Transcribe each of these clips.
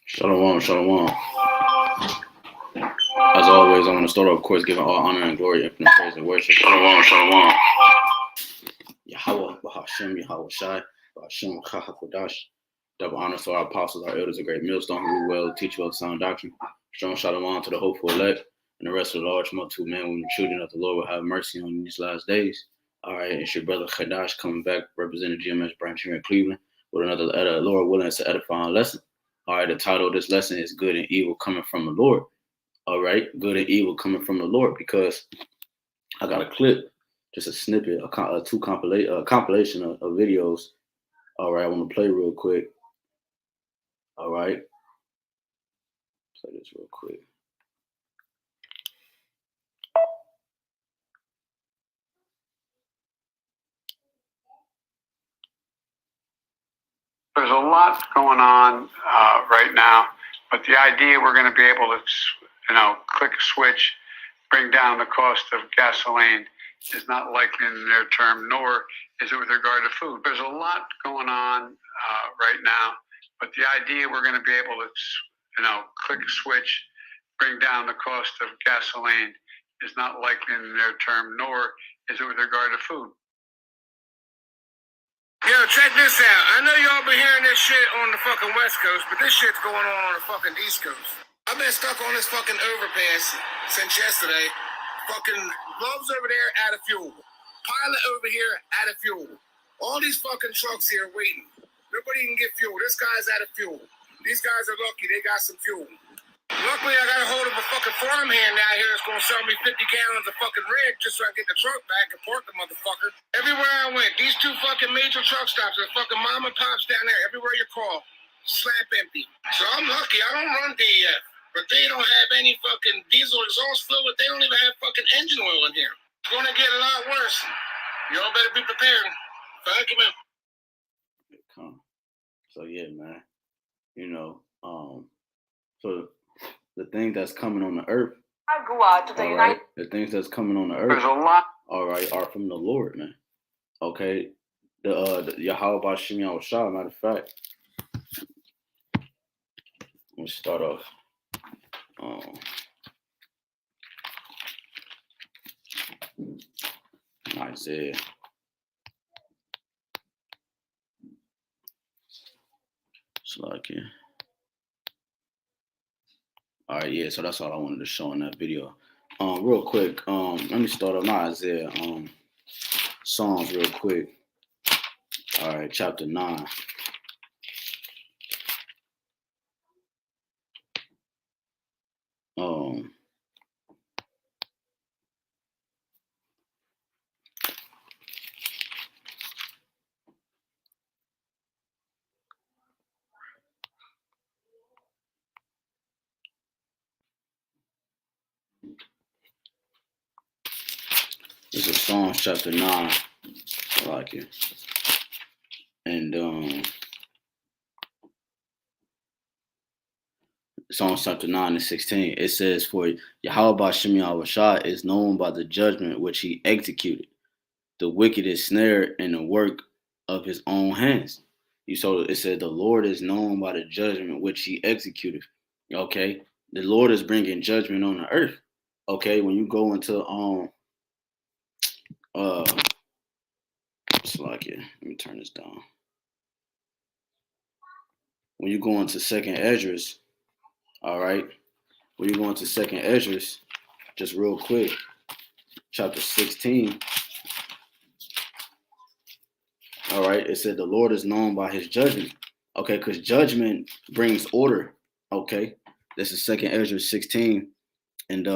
Shalom, shalom. As always, I want to start off, of course, giving all honor and glory, infinite praise and worship. Shalom, shalom. YAHAWAH, BAHASHAM, YAHAWASHI, BAHASHAM, HAQDASH. Double honor to our apostles, our elders, a great millstone who will teach you of sound doctrine. Strong shalom to the hopeful elect and the rest of the large multitude, men, women, children of the Lord will have mercy on these last days. All right, it's your brother HAQDASH coming back, representing GMS branch here in Cleveland with another Lord willing, it's an edifying lesson. All right, the title of this lesson is Good and Evil Coming from the Lord. All right, good and evil coming from the Lord, because I got a clip, just a snippet, a compilation of videos. All right, I want to play real quick. All right, play this real quick. There's a lot going on right now, but the idea we're going to be able to, click a switch, bring down the cost of gasoline is not likely in the near term, nor is it with regard to food. There's a lot going on right now, but the idea we're going to be able to, click a switch, bring down the cost of gasoline is not likely in the near term, nor is it with regard to food. Yo, check this out. I know y'all been hearing this shit on the fucking West Coast, but this shit's going on the fucking East Coast. I've been stuck on this fucking overpass since yesterday. Fucking Love's over there out of fuel. Pilot over here out of fuel. All these fucking trucks here waiting. Nobody can get fuel. This guy's out of fuel. These guys are lucky they got some fuel. Luckily, I got a hold of a fucking farmhand out here that's gonna sell me 50 gallons of fucking rig just so I can get the truck back and park the motherfucker. Everywhere I went, these two fucking major truck stops, the fucking mom and pops down there, everywhere you call, slap empty. So I'm lucky, I don't run DEF, but they don't have any fucking diesel exhaust fluid. They don't even have fucking engine oil in here. It's gonna get a lot worse. Y'all better be prepared. Thank you, man. So yeah, man. So the thing that's coming on the earth, the things that's coming on the earth, there's a lot, all right, are from the Lord, man. Okay, the YAHWASHI, matter of fact, let's start off. Isaiah. Slack. All right, yeah, so that's all I wanted to show in that video. Real quick, let me start on my Isaiah Psalms real quick. All right, chapter 9. This is Psalms chapter 9. I like it. And Psalms chapter 9 and 16. It says, "For YAHWASHI is known by the judgment which he executed. The wicked is snared in the work of his own hands." So it said the Lord is known by the judgment which he executed. Okay, the Lord is bringing judgment on the earth. Okay, when you go into it's like it. Let me turn this down. When you go into Second Esdras, all right. When you go into Second Esdras, just real quick, chapter 16. All right, it said the Lord is known by his judgment. Okay, because judgment brings order. Okay, this is Second Esdras 16, and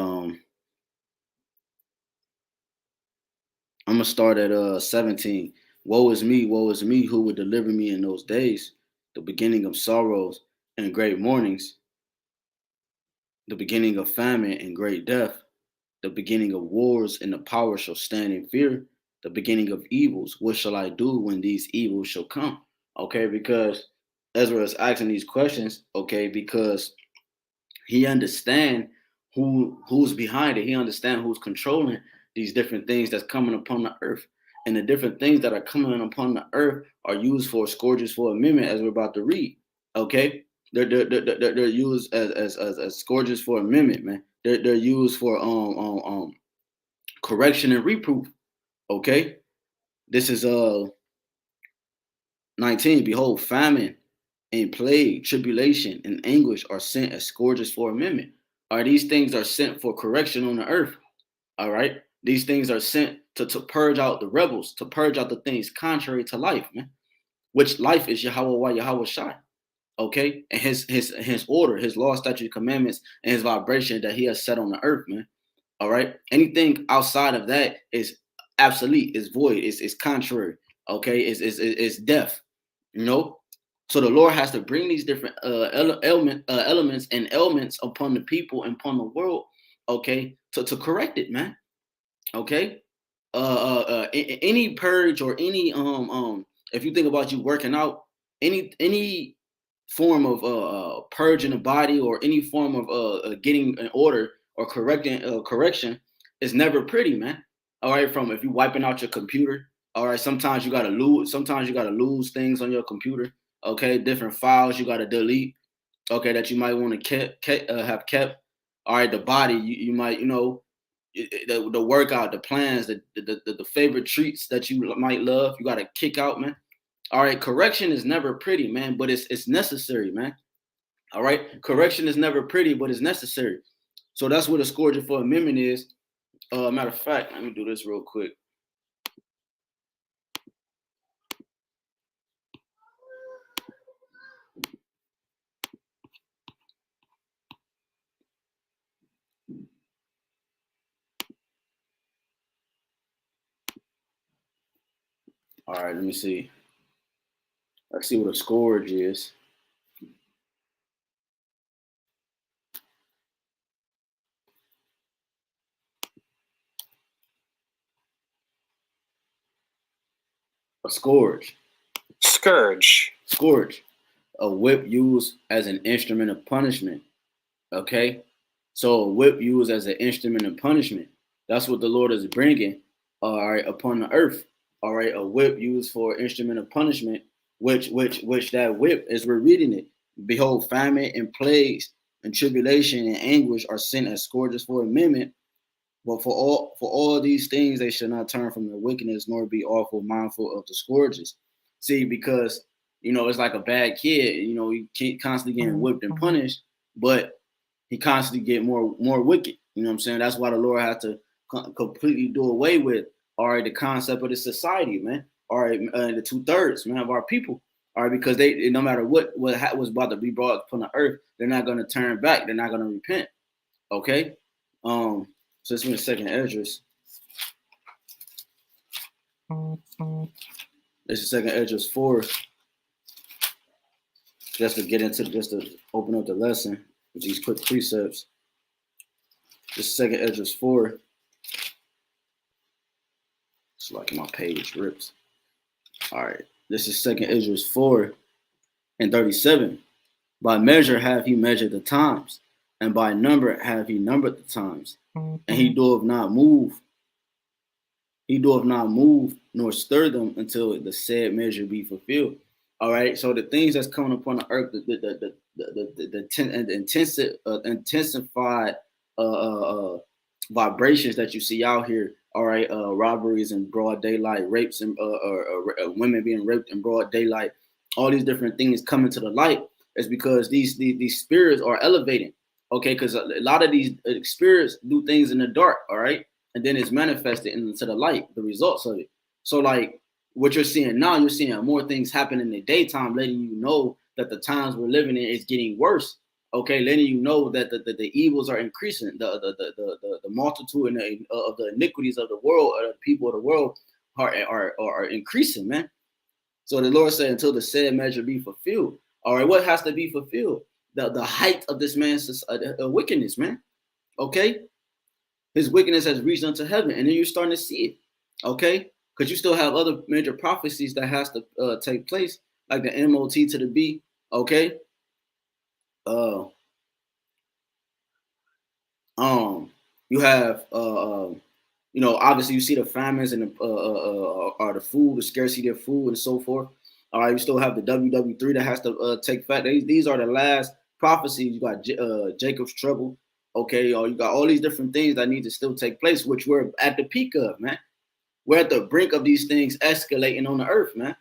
I'm gonna start at 17. Woe is me, who would deliver me in those days? The beginning of sorrows and great mournings, the beginning of famine and great death, the beginning of wars, and the power shall stand in fear, the beginning of evils. What shall I do when these evils shall come? Okay, because Ezra is asking these questions, okay, because he understands who's behind it. He understands who's controlling these different things that's coming upon the earth. And the different things that are coming upon the earth are used for scourges for amendment, as we're about to read. Okay, they're used as scourges for amendment, man. They're used for correction and reproof. Okay, this is 19. Behold, famine and plague, tribulation and anguish are sent as scourges for amendment. Are these things are sent for correction on the earth? All right, these things are sent to purge out the rebels, to purge out the things contrary to life, man. Which life is YAHWAH, YAHWASHI. Okay, and his order, his law, statute, commandments, and his vibration that he has set on the earth, man. All right, anything outside of that is obsolete, is void, is contrary. Okay, is death. You know, so the Lord has to bring these different elements and ailments upon the people and upon the world. Okay, to correct it, man. Okay, any purge or any if you think about you working out, any form of purging the body or any form of getting an order or correction is never pretty, man. All right, from if you wiping out your computer, all right, sometimes you gotta lose things on your computer. Okay, different files you gotta delete. Okay, that you might want to have kept. All right, the body you might, you know, the workout, the plans, the favorite treats that you might love, you gotta kick out, man. All right, correction is never pretty, man, but it's necessary, man. All right, correction is never pretty, but it's necessary. So that's what a scourge for amendment is. Matter of fact, let me do this real quick. All right, let me see. Let's see what a scourge is. A scourge. Scourge. Scourge. A whip used as an instrument of punishment. Okay? So a whip used as an instrument of punishment. That's what the Lord is bringing, all right, upon the earth. All right, a whip used for instrument of punishment, which that whip, as we're reading it, behold, famine and plagues and tribulation and anguish are sent as scourges for amendment. But for all these things, they should not turn from their wickedness, nor be awful mindful of the scourges. See, because you know it's like a bad kid. You know, he keep constantly getting whipped and punished, but he constantly get more wicked. You know what I'm saying? That's why the Lord had to completely do away with, all right, the concept of the society, man. All right, the 2/3, man, of our people. All right, because they, no matter what was about to be brought upon the earth, they're not going to turn back. They're not going to repent. Okay. So this is the second Esdras. This is second Esdras 4. Just to open up the lesson with these quick precepts. This is second Esdras 4. It's like my page rips. All right. This is second Esdras 4 and 37. By measure have he measured the times, and by number have he numbered the times. And he doeth not move. He doeth not move nor stir them until the said measure be fulfilled. All right. So the things that's coming upon the earth, the intensified vibrations that you see out here. All right, robberies in broad daylight, rapes and women being raped in broad daylight. All these different things coming to the light is because these spirits are elevating. Okay, because a lot of these spirits do things in the dark, all right, and then it's manifested into the light, the results of it. So, like what you're seeing now, you're seeing more things happen in the daytime, letting you know that the times we're living in is getting worse. Okay, letting you know that the evils are increasing, the multitude and of the iniquities of the world, or the people of the world are increasing, man. So the Lord said, until the said measure be fulfilled. All right, what has to be fulfilled? The height of this man's wickedness, man. Okay, his wickedness has reached unto heaven, and then you're starting to see it. Okay, because you still have other major prophecies that has to take place, like the MOT to the B. Okay, You have you know, obviously you see the famines and the food, the scarcity of food and so forth. All right, you still have the WW3 that has to take effect. These are the last prophecies. You got Jacob's trouble, okay, or you got all these different things that need to still take place, which we're at the peak of, man. We're at the brink of these things escalating on the earth, man.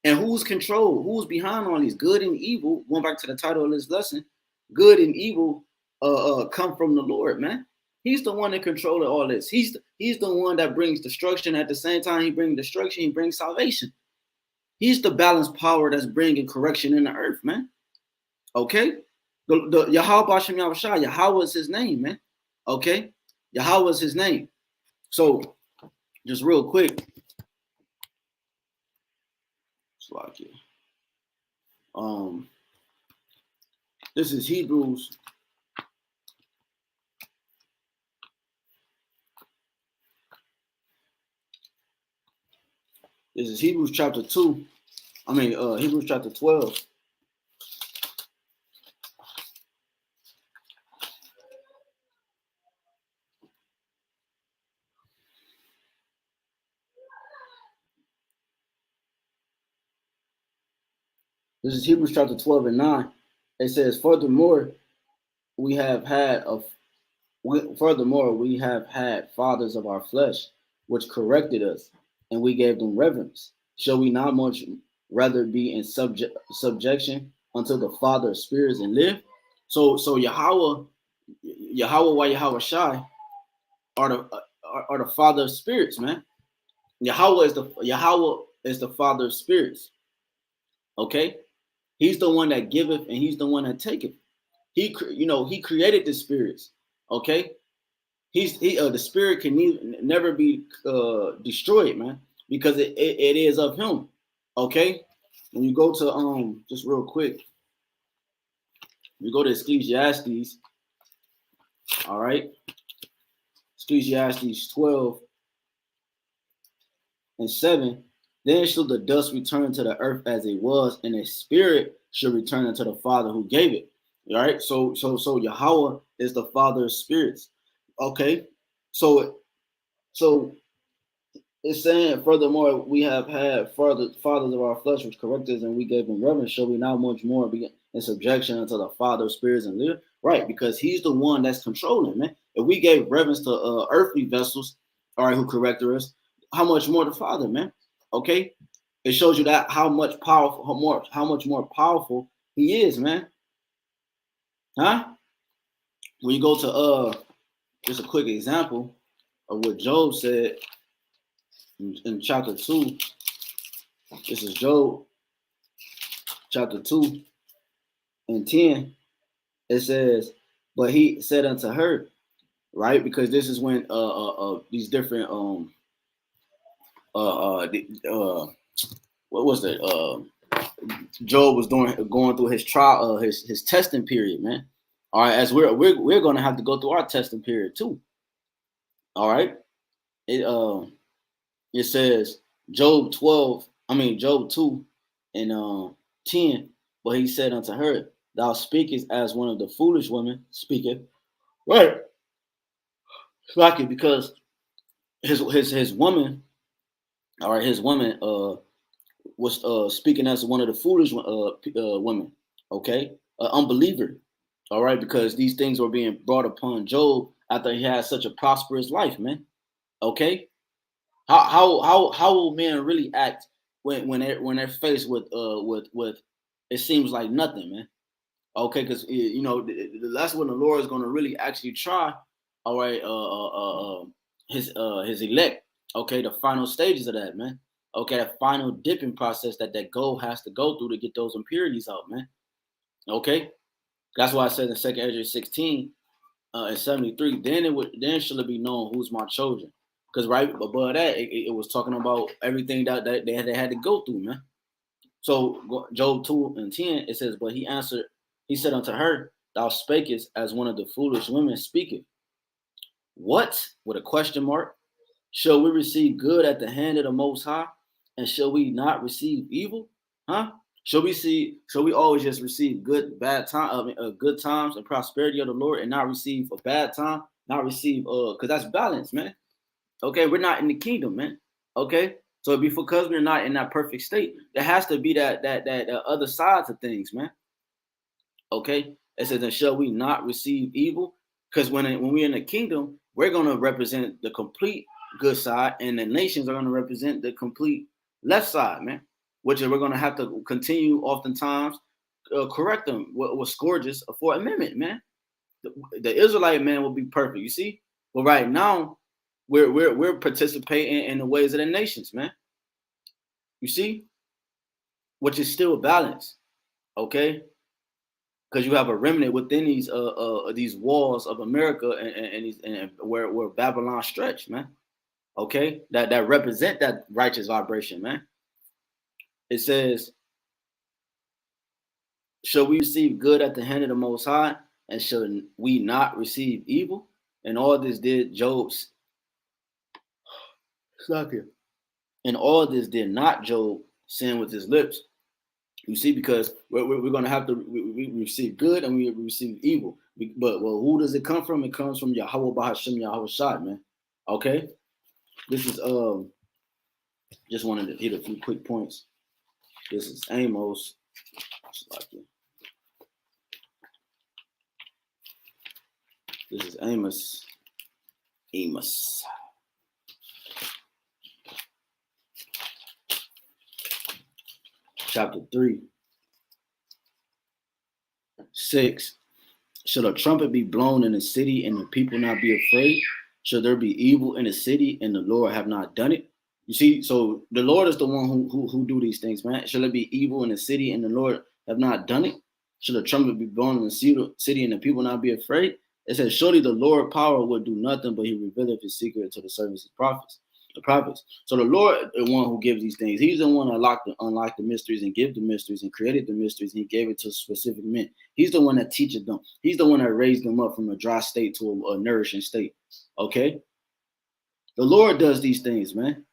And who's control? Who's behind all these? Good and evil. Going back to the title of this lesson, good and evil come from the Lord, man. He's the one that controls all this. He's the one that brings destruction. At the same time, he brings destruction. He brings salvation. He's the balanced power that's bringing correction in the earth, man. Okay, the YAHWASHI, Yahweh is his name, man. Okay, Yahweh is his name. So, just real quick, this is Hebrews. This is Hebrews chapter 2. Hebrews chapter 12. This is Hebrews chapter 12 and 9. It says, furthermore, we have had fathers of our flesh, which corrected us, and we gave them reverence. Shall we not much rather be in subjection unto the Father of spirits and live? So Yahweh YAHWASHI are the Father of spirits, man. Yahweh is the Father of spirits. Okay, he's the one that giveth and he's the one that taketh. He created the spirits. Okay, the spirit can never be destroyed, man, because it is of him. Okay, when you go to just real quick, you go to Ecclesiastes. All right, Ecclesiastes 12 and 7. Then shall the dust return to the earth as it was, and the spirit shall return unto the Father who gave it. All right, so Yahweh is the Father of spirits. Okay, so it's saying, furthermore, we have had fathers of our flesh which corrected us, and we gave them reverence. Shall we now much more be in subjection unto the Father of spirits and live? Right, because he's the one that's controlling, man. If we gave reverence to earthly vessels, all right, who corrected us, how much more the Father, man? Okay, it shows you that how much more powerful he is, man. Huh? When you go to just a quick example of what Job said in chapter 2. This is Job chapter 2 and 10. It says, but he said unto her, right? Because this is when these different what was it? Job was going through his trial, his testing period, man. All right, as we're gonna have to go through our testing period too. All right. It says Job 2 and 10. But he said unto her, thou speakest as one of the foolish women speaketh. Right. Like it, because his woman, all right, his woman was speaking as one of the foolish women, okay, unbeliever, all right, because these things were being brought upon Job after he had such a prosperous life, man. Okay, how will men really act when they're faced with it seems like nothing, man? Okay, because that's when the Lord is going to really actually try, all right, his elect. Okay, the final stages of that, man. Okay, that final dipping process that gold has to go through to get those impurities out, man. Okay, that's why I said in 2 Ezra 16 and 73, then shall it be known who's my children. Because right above that, it was talking about everything that they had to go through, man. So Job 2 and 10, it says, but he answered, he said unto her, thou spakest as one of the foolish women speaketh. What? With a question mark. Shall we receive good at the hand of the Most High? And shall we not receive evil? Huh? Shall we always just receive good times and prosperity of the Lord, and not receive a bad time, not receive because that's balance, man. Okay, we're not in the kingdom, man. Okay, so it'd be because we're not in that perfect state. There has to be that other side to things, man. Okay, it says, and shall we not receive evil? Because when we're in the kingdom, we're gonna represent the complete good side, and the nations are gonna represent the complete left side, man. Which we're gonna have to continue, oftentimes, correct them with scourges for amendment, man. The Israelite man will be perfect, you see. But right now, we're participating in the ways of the nations, man. You see, which is still balanced, okay? Because you have a remnant within these walls of America and where Babylon stretch, man. Okay, that represent that righteous vibration, man. It says, shall we receive good at the hand of the Most High, and shall we not receive evil? And all this did Job's. And all this did not Job sin with his lips. You see, because we're going to have to we receive good and we receive evil. But well, who does it come from? It comes from Yahawah, BAHASHAM, YAHAWASHI, man. Okay, this is just wanted to hit a few quick points. This is Amos. This is Amos. Chapter 3, 6. Shall a trumpet be blown in the city and the people not be afraid? Shall there be evil in the city and the Lord have not done it? You see, so the Lord is the one who do these things, man. Shall there be evil in the city and the Lord have not done it? Shall a trumpet be blown in the city and the people not be afraid? It says, surely the Lord power will do nothing, but he revealeth his secret to the servants of the prophets. So the Lord is the one who gives these things. He's the one that unlocked the mysteries and give the mysteries and created the mysteries, and he gave it to specific men. He's the one that teaches them. He's the one that raised them up from a dry state to a nourishing state. Okay? The Lord does these things, man.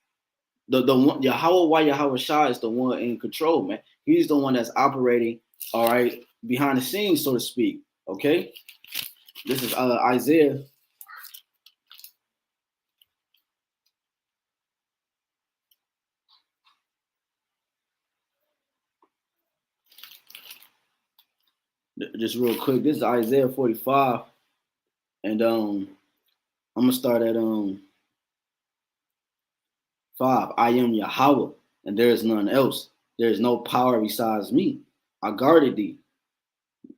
The one Yahawah, YAHAWASHI is the one in control, man. He's the one that's operating, all right, behind the scenes, so to speak. Okay? This is Isaiah. Just real quick, this is Isaiah 45, and I'm gonna start at 5. I am Yahawah, and there is none else. There is no power besides me. I guarded thee,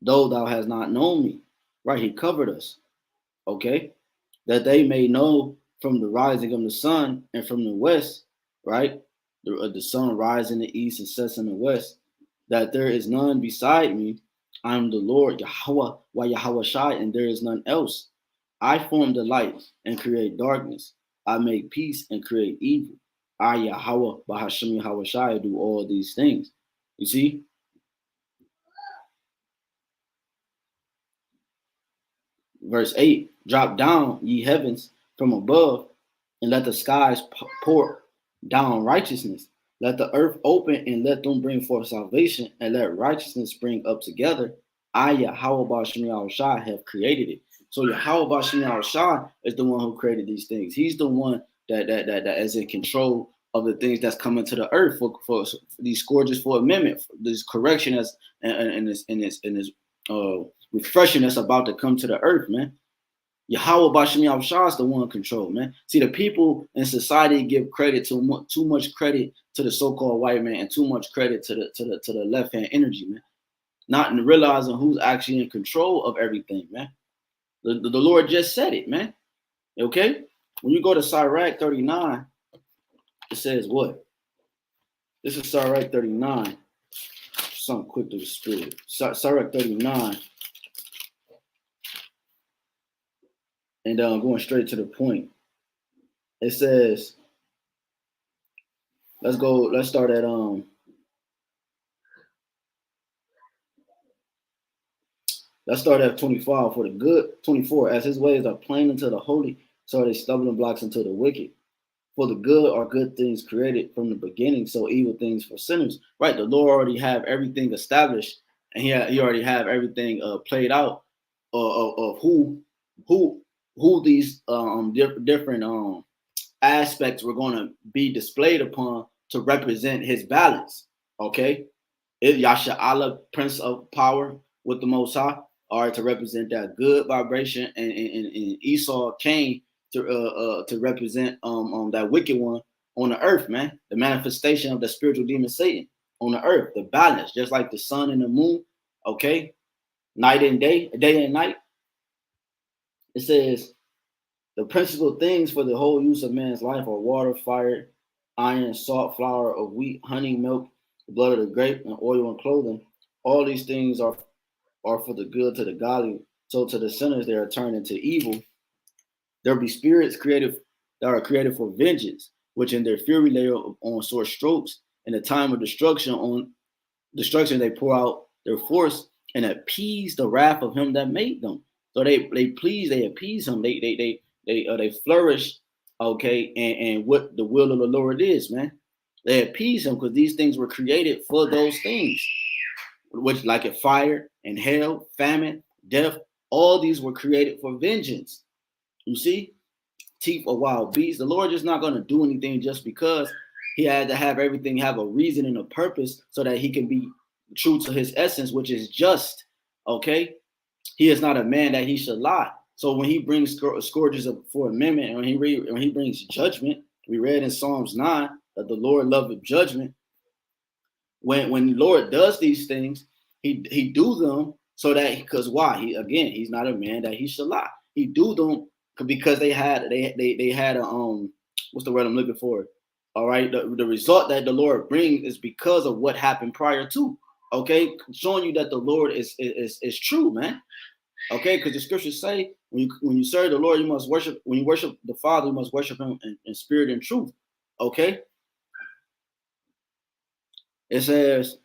though thou hast not known me. Right, he covered us. Okay, that they may know from the rising of the sun and from the west, right? The sun rises in the east and sets in the west, that there is none beside me. I am the Lord, Yahawah, YAHAWASHI, and there is none else. I form the light and create darkness. I make peace and create evil. I, Yahawah, BAHASHAM, YAHAWASHI, do all these things. You see? Verse 8, drop down, ye heavens, from above, and let the skies pour down righteousness. Let the earth open and let them bring forth salvation, and let righteousness spring up together. I, Yahawah, BAHASHAM, YAHAWASHI, have created it. So Yahawah, BAHASHAM, YAHAWASHI is the one who created these things. He's the one that is in control of the things that's coming to the earth for these scourges for amendment, this correction and this refreshing that's about to come to the earth, man. Yahawah, BAHASHAM, YAHAWASHI is the one in control, man. See, the people in society give credit to too much credit to the so-called white man and too much credit to the left-hand energy, man. Not in realizing who's actually in control of everything, man. The Lord just said it, man. Okay? When you go to Sirach 39, it says what? This is Sirach 39. Something quick to the spirit. Sirach 39. And going straight to the point. It says, let's start at let's start at 25. For the good, 24, as his ways are plain unto the holy, so are they stumbling blocks unto the wicked. For the good are good things created from the beginning, so evil things for sinners. Right? The Lord already have everything established, and he already have everything played out of who these different aspects were going to be displayed upon to represent his balance. Okay, Yasha Allah, Prince of Power with the Most High, are to represent that good vibration, and Esau came to represent that wicked one on the earth, man. The manifestation of the spiritual demon Satan on the earth, the balance, just like the sun and the moon. Okay, night and day and night. It says the principal things for the whole use of man's life are water, fire, iron, salt, flour of wheat, honey, milk, the blood of the grape, and oil and clothing. All these things are for the good to the godly. So to the sinners, they are turned into evil. There be spirits created that are created for vengeance, which in their fury lay on sore strokes. In the time of destruction, they pour out their force and appease the wrath of him that made them. So they appease him. They flourish, okay, and what the will of the Lord is, man. They appease him because these things were created for those things, which like a fire and hell, famine, death, all these were created for vengeance. You see, teeth of wild beasts. The Lord is not going to do anything just because. He had to have everything have a reason and a purpose so that he can be true to his essence, which is just. Okay, he is not a man that he should lie. So when he brings scourges for amendment, and when he brings judgment, we read in Psalms 9 that the Lord loveth judgment. When the Lord does these things, he do them so that, because why? He's not a man that he should lie. He do them because they had a what's the word I'm looking for? All right, the result that the Lord brings is because of what happened prior to. Okay, showing you that the Lord is true, man. Okay, because the scriptures say when you serve the Lord, you must worship. When you worship the Father, you must worship him in spirit and truth. Okay. It says,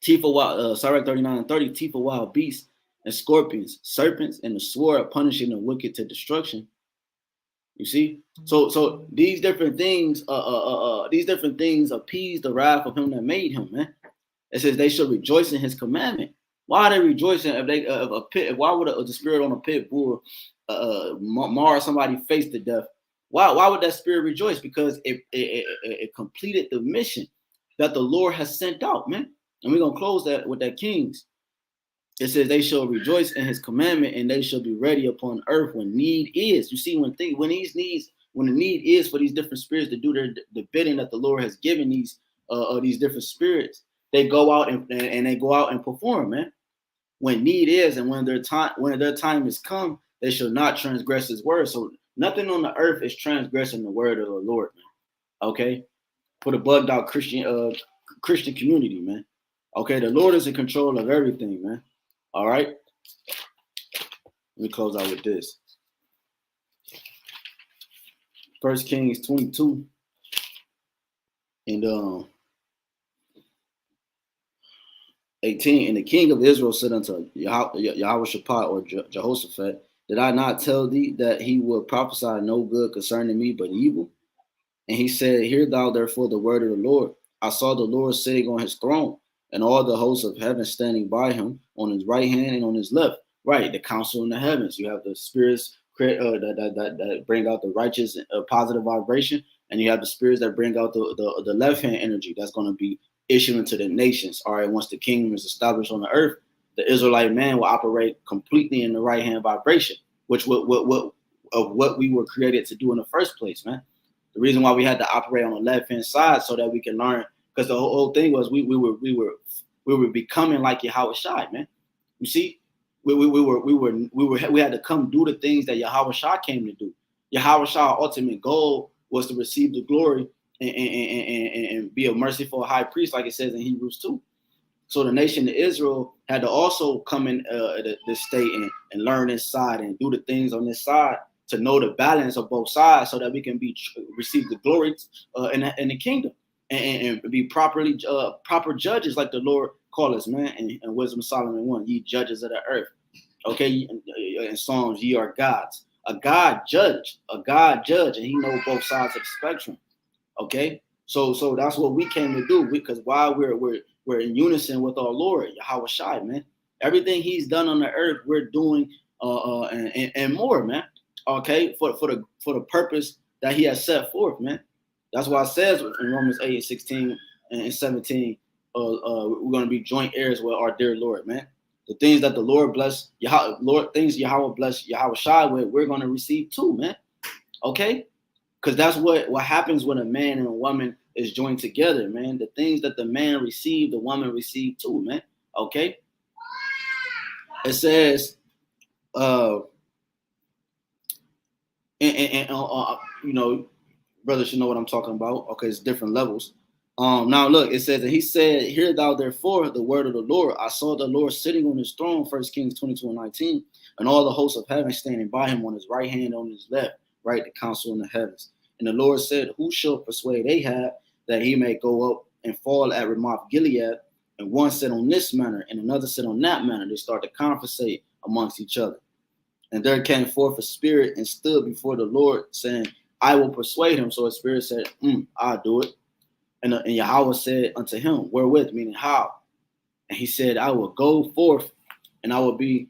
teeth of wild, Sirach 39:30, teeth of wild beasts and scorpions, serpents, and the sword punishing the wicked to destruction. You see, so these different things appease the wrath of him that made him, man. It says they should rejoice in his commandment. Why are they rejoicing if they a pit? Why would the spirit on a pit bull mar somebody's face to death? Why would that spirit rejoice? Because it completed the mission that the Lord has sent out, man. And we're gonna close that with that Kings. It says they shall rejoice in his commandment, and they shall be ready upon earth when need is. You see, when the need is for these different spirits to do the bidding that the Lord has given these different spirits, they go out and they go out and perform, man. When need is, and when their time is come, they shall not transgress his word. So nothing on the earth is transgressing the word of the Lord, man. Okay, for the bugged out Christian community, man. Okay, the Lord is in control of everything, man. All right. Let me close out with this. 1 Kings 22 and 18. And the king of Israel said unto Yahawashi or Jehoshaphat, did I not tell thee that he would prophesy no good concerning me but evil? And he said, hear thou therefore the word of the Lord. I saw the Lord sitting on his throne, and all the hosts of heaven standing by him on his right hand and on his left. Right, the council in the heavens. You have the spirits that bring out the righteous positive vibration, and you have the spirits that bring out the left hand energy that's going to be issuing to the nations. All right, once the kingdom is established on the earth, the Israelite man will operate completely in the right hand vibration, which what we were created to do in the first place, man. The reason why we had to operate on the left hand side so that we can learn, because the whole thing was we were becoming like Yahawashi, man. You see, we had to come do the things that Yahawashi came to do. Yahawah's ultimate goal was to receive the glory and be a merciful high priest, like it says in Hebrews 2. So the nation of Israel had to also come in this state and learn this side and do the things on this side to know the balance of both sides, so that we can receive the glory in the kingdom and be proper judges, like the Lord called us, man. And Wisdom of Solomon 1, ye judges of the earth. Okay, in Psalms, ye are gods. a God judge, and he knows both sides of the spectrum. Okay, so that's what we came to do, because while we're in unison with our Lord YAHWASHI, man, everything He's done on the earth, we're doing and more, man. Okay, for the purpose that He has set forth, man. That's why it says in Romans 8:16 and 17, we're going to be joint heirs with our dear Lord, man. The things that the Lord bless, things Yahweh bless YAHWASHI with, we're going to receive too, man. Okay, because that's what happens when a man and a woman is joined together, man. The things that the man received, the woman received too, man. Okay, it says, you know, brothers should know what I'm talking about. Okay, it's different levels. Now look, it says, and he said, hear thou therefore the word of the Lord. I saw the Lord sitting on his throne, 1 Kings 22:19, and all the hosts of heaven standing by him on his right hand, on his left, right, the council in the heavens. And the Lord said, who shall persuade Ahab that he may go up and fall at Ramoth Gilead? And one said on this manner, and another said on that manner. They start to conversate amongst each other. And there came forth a spirit and stood before the Lord, saying, I will persuade him. So a spirit said, I'll do it. And Yahweh said unto him, wherewith, meaning how? And he said, I will go forth, and I will be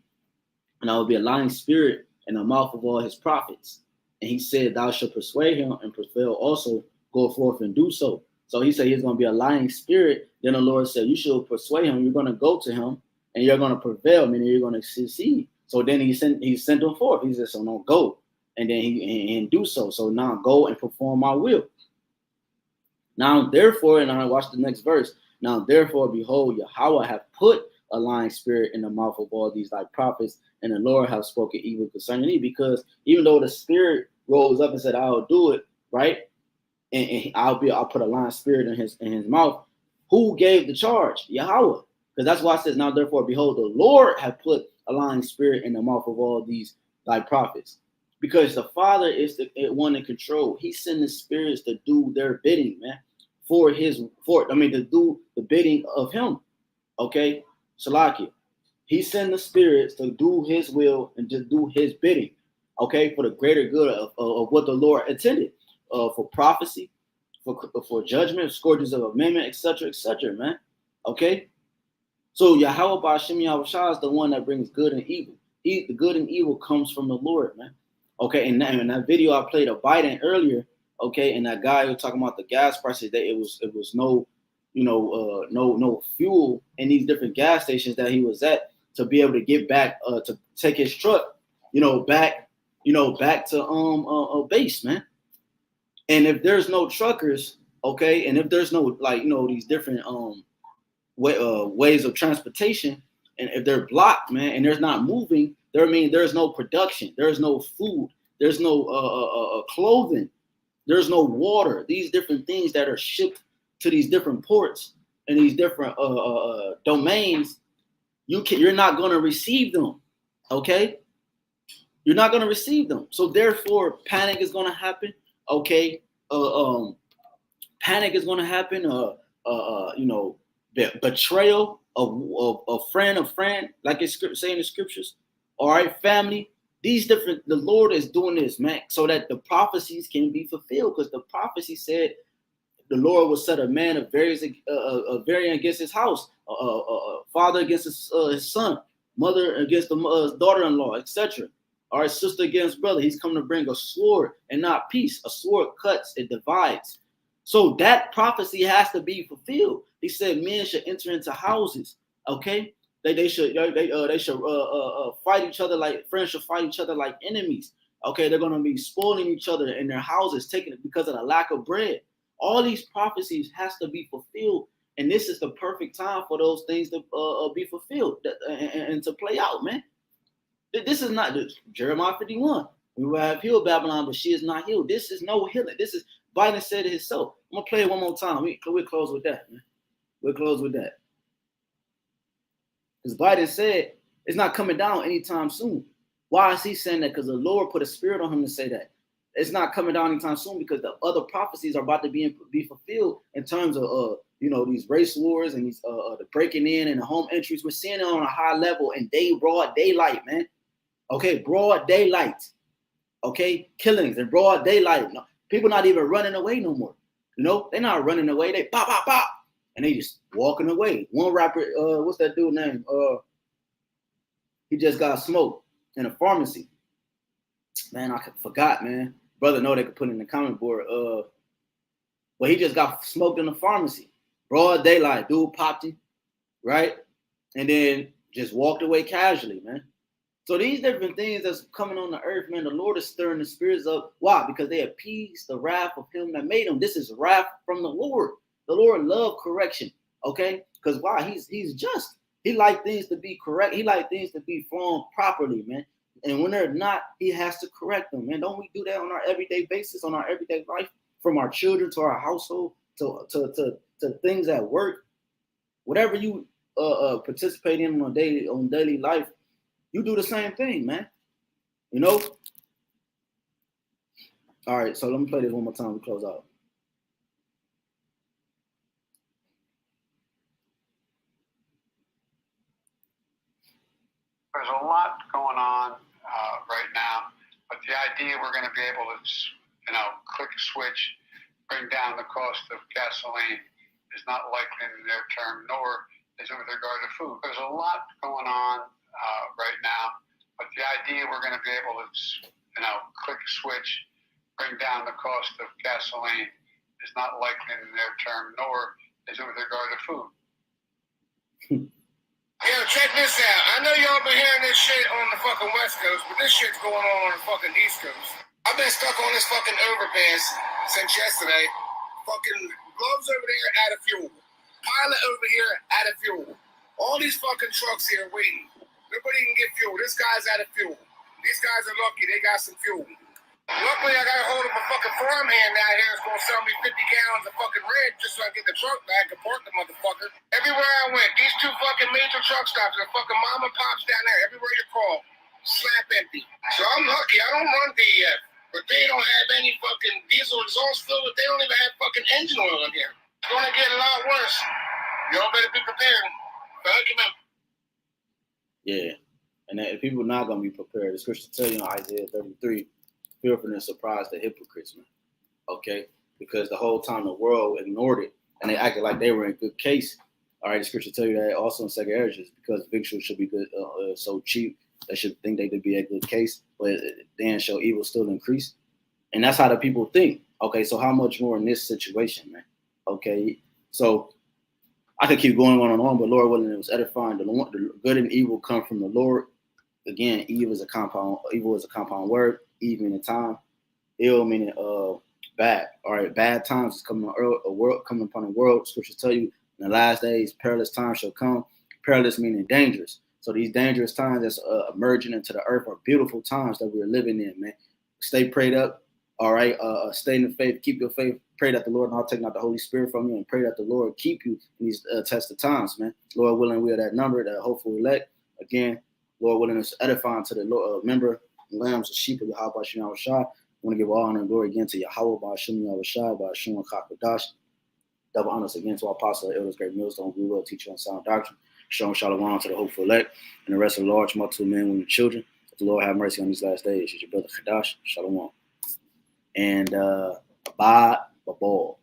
a lying spirit in the mouth of all his prophets. And he said, thou shalt persuade him, and prevail also, go forth and do so. So he said he's going to be a lying spirit. Then the Lord said, you should persuade him. You're going to go to him, and you're going to prevail, meaning you're going to succeed. So then he sent him forth. He said, so no, go. And then he do so. So now go and perform my will. Now, therefore, and I watch the next verse. Now, therefore, behold, Yahweh hath put a lying spirit in the mouth of all these thy prophets, and the Lord hath spoken evil concerning thee. Because even though the spirit rose up and said, I'll do it, right? And I'll put a lying spirit in his mouth. Who gave the charge? Yahweh. Because that's why it says, now, therefore, behold, the Lord hath put a lying spirit in the mouth of all these thy prophets. Because the Father is the one in control. He sends the spirits to do their bidding, man. To do the bidding of him. Okay, Salakia. He sent the spirits to do his will and to do his bidding. Okay, for the greater good of what the Lord intended. For prophecy, for judgment, scourges of amendment, etc., man. Okay. So Yahweh BAHASHAM YAHWASHI is the one that brings good and evil. The good and evil comes from the Lord, man. Okay, and in that video I played of Biden earlier, okay, and that guy was talking about the gas prices, that it was no fuel in these different gas stations that he was at to be able to get back to take his truck, back to base, man. And if there's no truckers, okay, and if there's no these different ways of transportation, and if they're blocked, man, and there's not moving, there's no production, there's no food, there's no clothing, there's no water. These different things that are shipped to these different ports and these different domains, you're not going to receive them, okay? You're not going to receive them. So therefore, panic is going to happen, okay? Panic is going to happen. Betrayal of friend, like it's saying in the scriptures. All right, family. The Lord is doing this, man, so that the prophecies can be fulfilled. Because the prophecy said the Lord will set a man of varying against his house, father against his son, mother against the daughter-in-law, etc. All right, sister against brother. He's come to bring a sword and not peace. A sword cuts, it divides. So that prophecy has to be fulfilled. He said men should enter into houses. Okay, they should fight each other like friends should fight each other like enemies. Okay, they're gonna be spoiling each other in their houses, taking it because of the lack of bread. All these prophecies has to be fulfilled, and this is the perfect time for those things to be fulfilled and to play out, man. This is not Jeremiah 51. We will have healed Babylon, but she is not healed. This is no healing. This is Biden said it himself. I'm gonna play it one more time. We'll close with that, man. We'll close with that. Because Biden said it's not coming down anytime soon. Why is he saying that? Because the Lord put a spirit on him to say that. It's not coming down anytime soon because the other prophecies are about to be fulfilled in terms of these race wars and these the breaking in and the home entries. We're seeing it on a high level and broad daylight, man. Okay, broad daylight. Okay, killings in broad daylight. No, people not even running away no more. You know, they're not running away. They pop, pop, pop, and they just walking away. One rapper, what's that dude name? He just got smoked in a pharmacy. Man, I forgot, man. Brother, know they could put in the comment board. But he just got smoked in a pharmacy. Broad daylight, dude popped him, right? And then just walked away casually, man. So these different things that's coming on the earth, man, the Lord is stirring the spirits up. Why? Because they appease the wrath of him that made them. This is wrath from the Lord. The Lord loved correction, okay? Because why? He's just. He like things to be correct. He like things to be formed properly, man. And when they're not, he has to correct them, man. Don't we do that on our everyday basis, on our everyday life, from our children to our household to things at work, whatever you participate in on daily life, you do the same thing, man. You know. All right, so let me play this one more time. We close out. There's a lot going on right now, but the idea we're going to be able to, click a switch, bring down the cost of gasoline is not likely in the near term, nor is it with regard to food. There's a lot going on right now, but the idea we're going to be able to, click a switch, bring down the cost of gasoline is not likely in the near term, nor is it with regard to food. Yo, check this out. I know y'all been hearing this shit on the fucking West Coast, but this shit's going on the fucking East Coast. I've been stuck on this fucking overpass since yesterday. Fucking gloves over there out of fuel. Pilot over here out of fuel. All these fucking trucks here waiting. Nobody can get fuel. This guy's out of fuel. These guys are lucky. They got some fuel. Luckily, I got a hold of a fucking farmhand down here that's going to sell me 50 gallons of fucking red just so I get the truck back and park the motherfucker. Everywhere I went, these two fucking major truck stops, the fucking mom and pops down there, everywhere you call, slap empty. So I'm lucky. I don't run DEF, but they don't have any fucking diesel exhaust fluid. They don't even have fucking engine oil in here. It's going to get a lot worse. Y'all better be prepared. Yeah, and if people are not going to be prepared, the scripture tell you in Isaiah 33, fearful and surprised the hypocrites, man. Okay? Because the whole time the world ignored it and they acted like they were in good case. All right, the scripture tell you that also in 2 Ezra, because victuals should be good, so cheap, they should think they could be a good case, but then shall evil still increase. And that's how the people think. Okay, so how much more in this situation, man? Okay, so I could keep going on and on, but Lord willing, it was edifying. The good and evil come from the Lord. Again, evil is a compound word. Evil meaning time, ill meaning bad. All right, bad times is coming upon the world. Scriptures tell you in the last days, perilous times shall come. Perilous meaning dangerous. So these dangerous times that's emerging into the earth are beautiful times that we're living in, man. Stay prayed up. All right, stay in the faith. Keep your faith. Pray that the Lord not taking out the Holy Spirit from you, and pray that the Lord keep you in these tested times, man. Lord willing, we are that number, that hopeful elect. Again, Lord willing, is edifying to the Lord, member, lambs, the sheep of YAHWASHI. I want to give all honor and glory again to YAHWAH, BAHASHAM, YAHWASHI, BAHASHAM, HAQDASH. Double honors again to our apostle, elders, great millstone, we will teach you on sound doctrine. Shalom, shalom to the hopeful elect and the rest of the large multitude of men, women, and children. If the Lord have mercy on these last days, it's your brother HAQDASH. Shalom. And abide, babal.